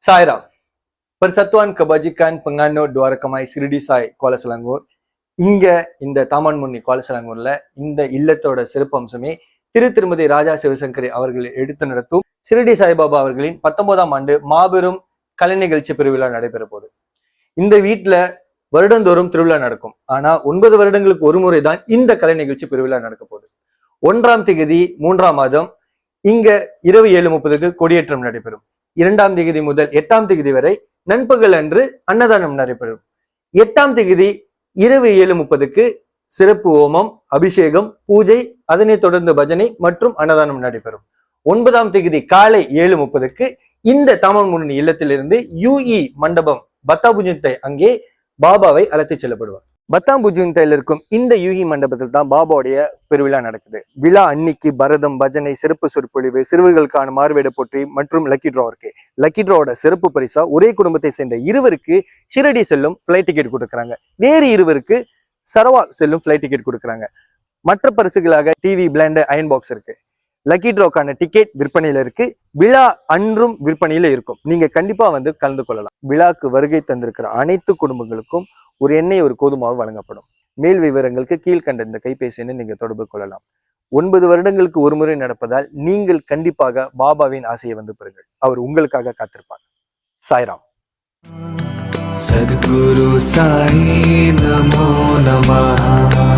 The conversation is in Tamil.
Saira, Persatuan Kebajikan Penganut Dwarekamai Sirdi Sai Kuala Selangor இங்க இந்த தாமான் முன்னி குவால செலங்கூர்ல இந்த இல்லத்தோட சிறப்பம்சமே திருமதி ராஜா சிவசங்கரி அவர்கள் எடுத்து நடத்தும் சிரடி சாய்பாபா அவர்களின் 19ஆம் ஆண்டு மாபெரும் கலை நிகழ்ச்சி பெருவிழா நடைபெற போகுது. இந்த வீட்டுல வருடந்தோறும் திருவிழா நடக்கும். ஆனா 9 வருடங்களுக்கு ஒரு முறைதான் இந்த கலை நிகழ்ச்சி பெருவிழா நடக்க போகுது. 1ஆம் தேதி 3ஆம் மாதம் இங்க இரவு 7:30க்கு கொடியேற்றம் நடைபெறும். 2ஆம் தேதி முதல் 8ஆம் தேதி வரை நண்பகல் அன்று அன்னதானம் நடைபெறும். 8ஆம் தேதி இரவு 7:30க்கு சிறப்பு ஹோமம், அபிஷேகம், பூஜை, அதனைத் தொடர்ந்து பஜனை மற்றும் அன்னதானம் நடைபெறும். 9ஆம் தேதி காலை 7:30க்கு இந்த தாமன் முன்னி இல்லத்திலிருந்து யூஇ மண்டபம் பத்தாபுஜிந்தை அங்கே பாபாவை அழைத்து செல்லப்படுவார். பத்தாம்புஜிந்தையில் இருக்கும் இந்த யூகி மண்டபத்தில் தான் பாபாவுடைய பெருவிழா நடக்குது. விழா அன்னைக்கு பரதம், பஜனை, சிறப்பு சொற்பொழிவு, சிறுவர்களுக்கான மார்வேட போற்றி மற்றும் லக்கி டிரா இருக்கு. லக்கி டிராவோட சிறப்பு பரிசா ஒரே குடும்பத்தை சேர்ந்த 2 ஷிரடி செல்லும் பிளைட் டிக்கெட் கொடுக்குறாங்க. வேறு 2 சரவா செல்லும் பிளைட் டிக்கெட் கொடுக்குறாங்க. மற்ற பரிசுகளாக டிவி, பிளேண்டர், அயன் பாக்ஸ் இருக்கு. லக்கி டிராவுக்கான டிக்கெட் விற்பனையில இருக்கு. விழா அன்றும் விற்பனையில இருக்கும். நீங்க கண்டிப்பா வந்து கலந்து கொள்ளலாம். விழாக்கு வருகை தந்திருக்கிற அனைத்து குடும்பங்களுக்கும் ஒரு எண்ணெய், ஒரு கோதுமாவு வழங்கப்படும். மேல் விவரங்களுக்கு கீழ்கண்ட இந்த கைபேசியை நீங்க தொடர்பு கொள்ளலாம். 9 வருடங்களுக்கு ஒரு முறை நடப்பதால் நீங்கள் கண்டிப்பாக பாபாவின் ஆசையை வந்து பெறுங்கள். அவர் உங்களுக்காக காத்திருப்பார். சாய்ராம். சத்குரு சாய் நமோ நமஹ.